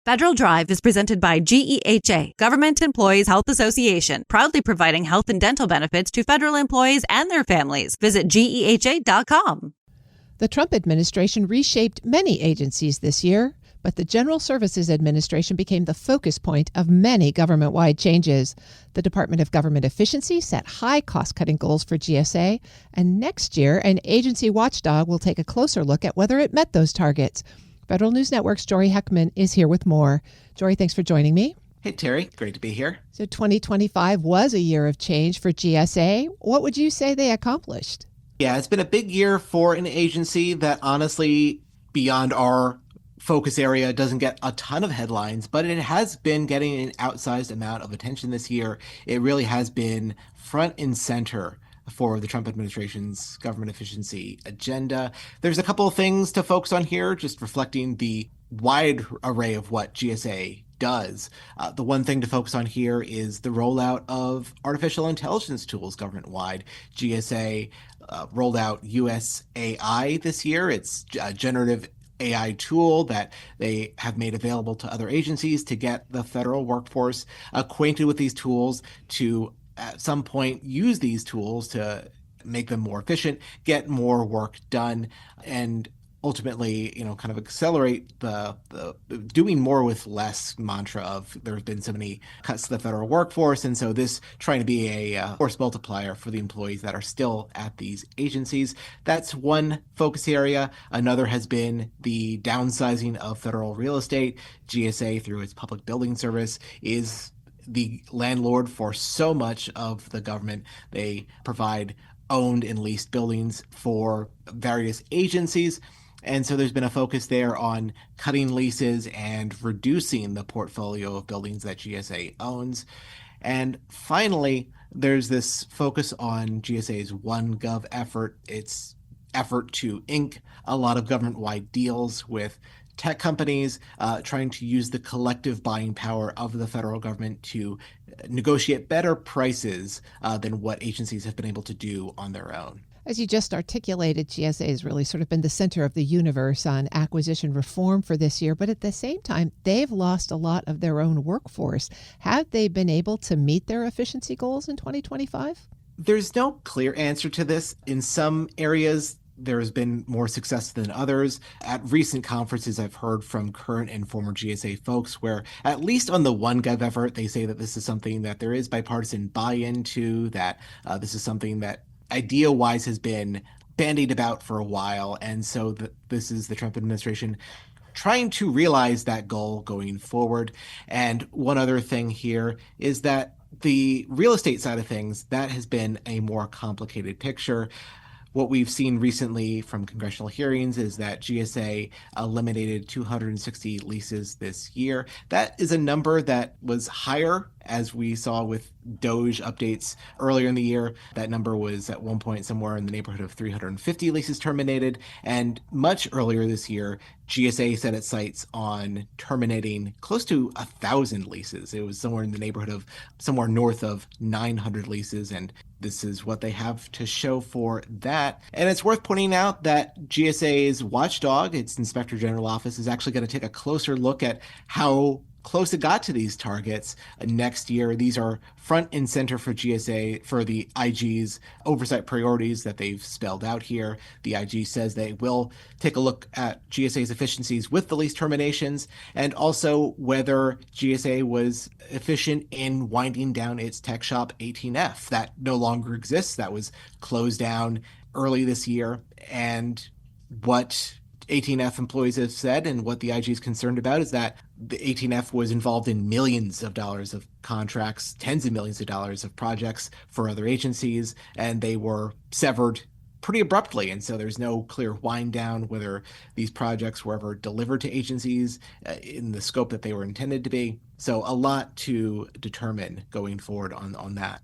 Federal Drive is presented by GEHA, Government Employees Health Association, proudly providing health and dental benefits to federal employees and their families. Visit GEHA.com. The Trump administration reshaped many agencies this year, but the General Services Administration became the focus point of many government-wide changes. The Department of Government Efficiency set high cost-cutting goals for GSA, and next year, an agency watchdog will take a closer look at whether it met those targets. Federal News Network's Jory Heckman is here with more. Jory, thanks for joining me. Hey, Terry. Great to be here. So 2025 was a year of change for GSA. What would you say they accomplished? Yeah, it's been a big year for an agency that honestly, beyond our focus area, doesn't get a ton of headlines, but it has been getting an outsized amount of attention this year. It really has been front and center for the Trump administration's government efficiency agenda. There's a couple of things to focus on here, just reflecting the wide array of what GSA does. The one thing to focus on here is the rollout of artificial intelligence tools government-wide. GSA rolled out USAI this year. It's a generative AI tool that they have made available to other agencies to get the federal workforce acquainted with these tools, to at some point use these tools to make them more efficient, get more work done, and ultimately, kind of accelerate the doing more with less mantra of there have been so many cuts to the federal workforce. And so this trying to be a force multiplier for the employees that are still at these agencies. That's one focus area. Another has been the downsizing of federal real estate. GSA, through its public building service, is the landlord for so much of the government. They provide owned and leased buildings for various agencies. And so there's been a focus there on cutting leases and reducing the portfolio of buildings that GSA owns. And finally, there's this focus on GSA's OneGov effort, its effort to ink a lot of government-wide deals with tech companies, trying to use the collective buying power of the federal government to negotiate better prices than what agencies have been able to do on their own. As you just articulated, GSA has really sort of been the center of the universe on acquisition reform for this year, but at the same time, they've lost a lot of their own workforce. Have they been able to meet their efficiency goals in 2025? There's no clear answer to this. In some areas, there has been more success than others. At recent conferences, I've heard from current and former GSA folks where, at least on the OneGov effort, they say that this is something that there is bipartisan buy-in to, that this is something that idea-wise has been bandied about for a while. And so this is the Trump administration trying to realize that goal going forward. And one other thing here is that the real estate side of things, that has been a more complicated picture. What we've seen recently from congressional hearings is that GSA eliminated 260 leases this year. That is a number that was higher, as we saw with DOGE updates earlier in the year. That number was at one point somewhere in the neighborhood of 350 leases terminated. And much earlier this year, GSA set its sights on terminating close to 1,000 leases. It was somewhere in the neighborhood of somewhere north of 900 leases. And this is what they have to show for that. And it's worth pointing out that GSA's watchdog, its Inspector General Office, is actually going to take a closer look at how close it got to these targets next year. These are front and center for GSA, for the IG's oversight priorities that they've spelled out here. The IG says they will take a look at GSA's efficiencies with the lease terminations, and also whether GSA was efficient in winding down its tech shop 18F. That no longer exists. That was closed down early this year. And what 18F employees have said, and what the IG is concerned about, is that the 18F was involved in millions of dollars of contracts, tens of millions of dollars of projects for other agencies, and they were severed pretty abruptly. And so there's no clear wind down whether these projects were ever delivered to agencies in the scope that they were intended to be. So a lot to determine going forward on that.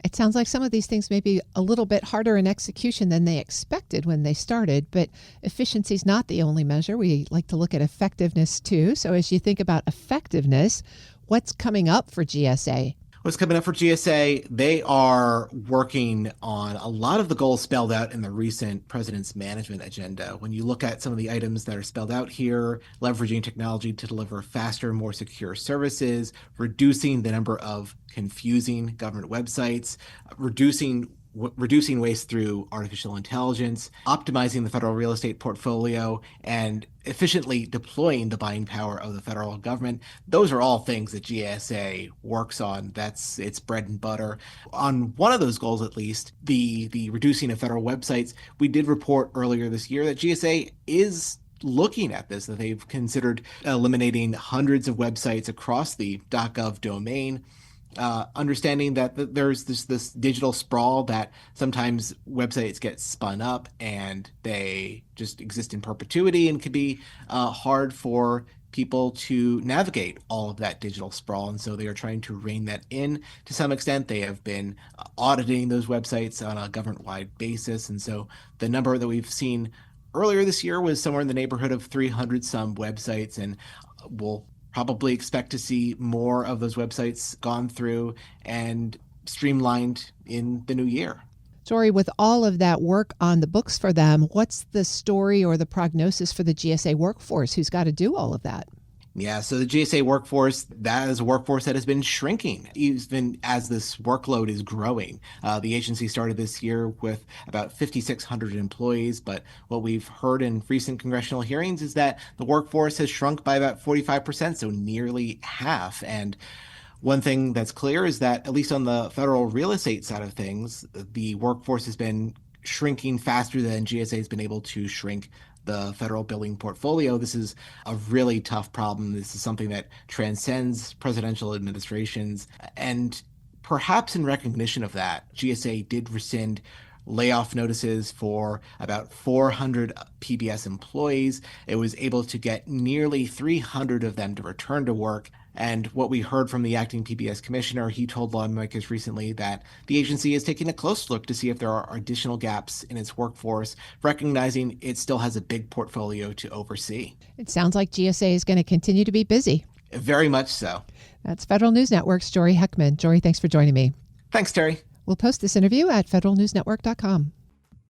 It sounds like some of these things may be a little bit harder in execution than they expected when they started, but efficiency is not the only measure. We like to look at effectiveness too. So as you think about effectiveness, what's coming up for GSA? What's coming up for GSA? They are working on a lot of the goals spelled out in the recent president's management agenda. When you look at some of the items that are spelled out here, leveraging technology to deliver faster, more secure services, reducing the number of confusing government websites, reducing waste through artificial intelligence, optimizing the federal real estate portfolio, and efficiently deploying the buying power of the federal government. Those are all things that GSA works on. That's its bread and butter. On one of those goals, at least, the reducing of federal websites, we did report earlier this year that GSA is looking at this, that they've considered eliminating hundreds of websites across the .gov domain. Understanding that there's this digital sprawl, that sometimes websites get spun up and they just exist in perpetuity and can be hard for people to navigate all of that digital sprawl. And so they are trying to rein that in to some extent. They have been auditing those websites on a government-wide basis. And so the number that we've seen earlier this year was somewhere in the neighborhood of 300 some websites, and we'll probably expect to see more of those websites gone through and streamlined in the new year. Jory, with all of that work on the books for them, what's the story or the prognosis for the GSA workforce who's got to do all of that? Yeah, so the GSA workforce, that is a workforce that has been shrinking even as this workload is growing. The agency started this year with about 5,600 employees, but what we've heard in recent congressional hearings is that the workforce has shrunk by about 45%, so nearly half. And one thing that's clear is that, at least on the federal real estate side of things, the workforce has been shrinking faster than GSA has been able to shrink the federal building portfolio. This is a really tough problem. This is something that transcends presidential administrations. And perhaps in recognition of that, GSA did rescind layoff notices for about 400 PBS employees. It was able to get nearly 300 of them to return to work. And what we heard from the acting PBS commissioner, he told lawmakers recently that the agency is taking a close look to see if there are additional gaps in its workforce, recognizing it still has a big portfolio to oversee. It sounds like GSA is going to continue to be busy. Very much so. That's Federal News Network's Jory Heckman. Jory, thanks for joining me. Thanks, Terry. We'll post this interview at federalnewsnetwork.com.